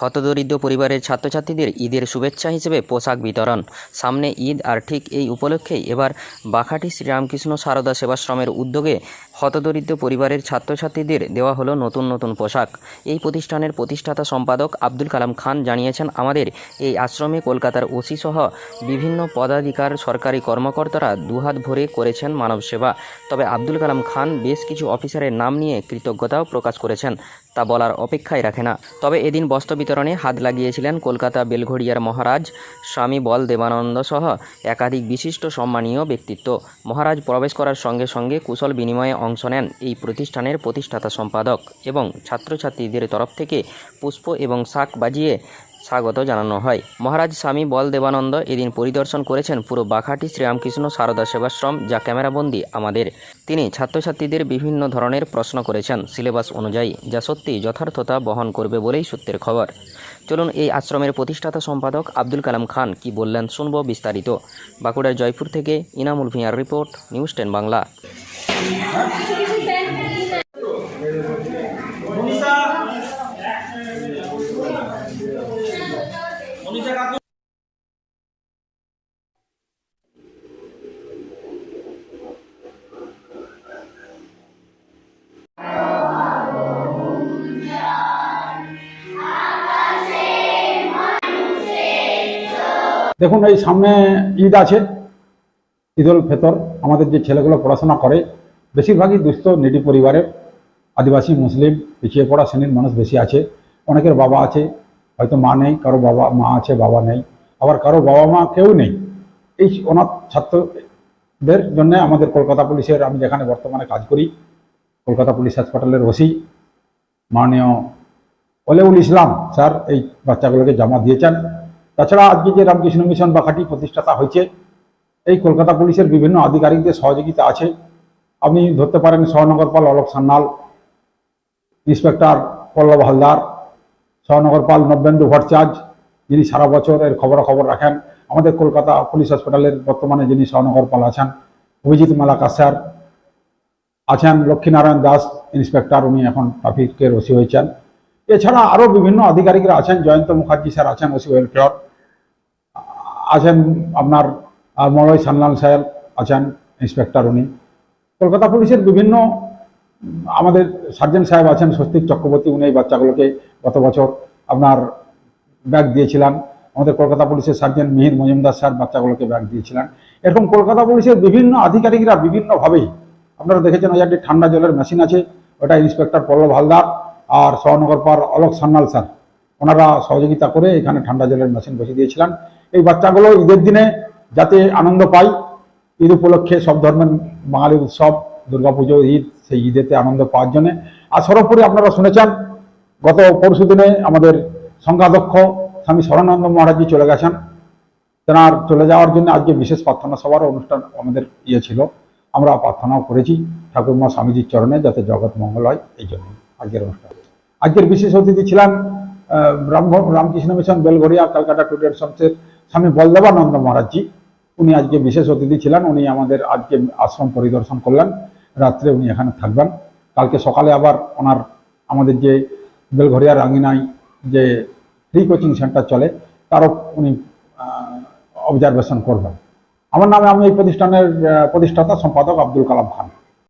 হতদরিদ্র পরিবারের ছাত্রছাত্রীদের ঈদের শুভেচ্ছা হিসেবে পোশাক বিতরণ। সামনে ঈদ, আর ঠিক এই উপলক্ষেই এবার বাঘাটি শ্রীরামকৃষ্ণ সারদা সেবাশ্রমের উদ্যোগে হতদরিদ্র পরিবারের ছাত্রছাত্রীদের দেওয়া হলো নতুন নতুন পোশাক। এই প্রতিষ্ঠানের প্রতিষ্ঠাতা সম্পাদক আব্দুল কালাম খান জানিয়েছেন, আমাদের এই আশ্রমে কলকাতার ওসি সহ বিভিন্ন পদাধিকার সরকারি কর্মকর্তারা দুহাত ভরে করেছেন মানব সেবা। তবে আব্দুল কালাম খান বেশ কিছু অফিসারের নাম নিয়ে কৃতজ্ঞতাও প্রকাশ করেছেন, তা বলার অপেক্ষায় রাখে না। তবে এদিন বস্ত্র বিতরণে হাত লাগিয়েছিলেন কলকাতা বেলঘড়িয়ার মহারাজ স্বামী বল দেবানন্দ সহ একাধিক বিশিষ্ট সম্মানীয় ব্যক্তিত্ব। মহারাজ প্রবেশ করার সঙ্গে সঙ্গে কুশল বিনিময়ে অংশ নেন এই প্রতিষ্ঠানের প্রতিষ্ঠাতা সম্পাদক এবং ছাত্রছাত্রীদের তরফ থেকে পুষ্প এবং শাক বাজিয়ে স্বাগত জানানো হয়। মহারাজ স্বামী বল দেবানন্দ এদিন পরিদর্শন করেছেন পুরো বাঘাটি শ্রীরামকৃষ্ণ সারদা সেবাশ্রম, যা ক্যামেরাবন্দি আমাদের। তিনি ছাত্রছাত্রীদের বিভিন্ন ধরনের প্রশ্ন করেছেন সিলেবাস অনুযায়ী, যা সত্যি যথার্থতা বহন করবে বলেই সূত্রের খবর। চলুন এই আশ্রমের প্রতিষ্ঠাতা সম্পাদক আব্দুল কালাম খান কি বললেন শুনব বিস্তারিত। বাঁকুড়ার জয়পুর থেকে ইনামুল ভিয়ার রিপোর্ট, নিউজ 10 বাংলা। দেখুন, এই সামনে ঈদ আছে, ঈদ উল ফিতর। আমাদের যে ছেলেগুলো পড়াশোনা করে বেশিরভাগই দুস্থ নিডি পরিবারের, আদিবাসী, মুসলিম, পিছিয়ে পড়া শ্রেণীর মানুষ বেশি আছে। অনেকের বাবা আছে, হয়তো মা নেই, কারো বাবা মা আছে, বাবা নেই, আবার কারো বাবা মা কেউ নেই। এই অনাথ ছাত্রদের জন্য আমাদের কলকাতা পুলিশের, আমি যেখানে বর্তমানে কাজ করি, কলকাতা পুলিশ হাসপাতালের ওসি মাননীয় ওলেউল ইসলাম স্যার এই বাচ্চাগুলোকে জমা দিয়েছেন। তাছাড়া আজকে যে রামকৃষ্ণ মিশন বাঘাটি প্রতিষ্ঠাতা হয়েছে, এই কলকাতা পুলিশের বিভিন্ন আধিকারিকদের সহযোগিতা আছে। আপনি ধরতে পারেন সহনগরপাল অলোক সান্যাল, ইন্সপেক্টর পল্লব হালদার, সহনগরপাল নবেন্দু ভট্টাচার্য, যিনি সারা বছর এর খবরাখবর রাখেন। আমাদের কলকাতা পুলিশ হসপিটালের বর্তমানে যিনি সহনগরপাল আছেন অভিজিৎ মালাকার স্যার আছেন, লক্ষ্মীনারায়ণ দাস ইন্সপেক্টর, উনি এখন ট্রাফিকের ওসি হয়েছেন। এছাড়া আরও বিভিন্ন আধিকারিকরা আছেন, জয়ন্ত মুখার্জি স্যার আছেন ওসি ওয়েলফেয়ার আছেন, আপনার মলয় সান্যাল স্যার আছেন ইন্সপেক্টর, উনি কলকাতা পুলিশের বিভিন্ন, আমাদের সার্জেন্ট সাহেব আছেন স্বস্তিক চক্রবর্তী, উনি এই বাচ্চাগুলোকে গত বছর আপনার ব্যাগ দিয়েছিলেন। আমাদের কলকাতা পুলিশের সার্জেন্ট মিহির মজুমদার স্যার বাচ্চাগুলোকে ব্যাগ দিয়েছিলেন। এরকম কলকাতা পুলিশের বিভিন্ন আধিকারিকরা বিভিন্নভাবেই, আপনারা দেখেছেন ওই একটি ঠান্ডা জলের মেশিন আছে, ওটা ইন্সপেক্টর পল্লব হালদার আর সহনগরপাল অলোক সান্যাল স্যার, ওনারা সহযোগিতা করে এখানে ঠান্ডা জলের মেশিন বসিয়ে দিয়েছিলেন। এই বাচ্চাগুলো ঈদের দিনে যাতে আনন্দ পায়, ঈদ উপলক্ষে সব ধর্মের বাঙালি উৎসব দুর্গাপুজো, ঈদ, সেই ঈদেতে আনন্দ পাওয়ার জন্য। আর সর্বোপরি আপনারা শুনেছেন গত পরশু দিনে আমাদের সংঘাধ্যক্ষ স্বামী শরণানন্দ মহারাজজি চলে গেছেন। তেনার চলে যাওয়ার জন্য আজকে বিশেষ প্রার্থনা সভার অনুষ্ঠান আমাদের ছিল, আমরা প্রার্থনাও করেছি ঠাকুরমা স্বামীজির চরণে যাতে জগৎ মঙ্গল হয়, এই জন্য আজকের অনুষ্ঠান। আজকের বিশেষ অতিথি ছিলেন রামকৃষ্ণ মিশন বেলঘড়িয়া ক্যালকাটা টুডে সংসের স্বামী বলদেবানন্দ মহারাজজি, উনি আজকে বিশেষ অতিথি ছিলেন। উনি আমাদের আজকে আশ্রম পরিদর্শন করলেন, রাত্রে উনি এখানে থাকবেন। কালকে সকালে আবার ওনার আমাদের যে বেলঘড়িয়ার আঙিনায় যে ফ্রি কোচিং সেন্টার চলে, তারও উনি অবজারভেশন করবেন। আমার নামে, আমি এই প্রতিষ্ঠানের প্রতিষ্ঠাতা সম্পাদক আব্দুল কালাম খান।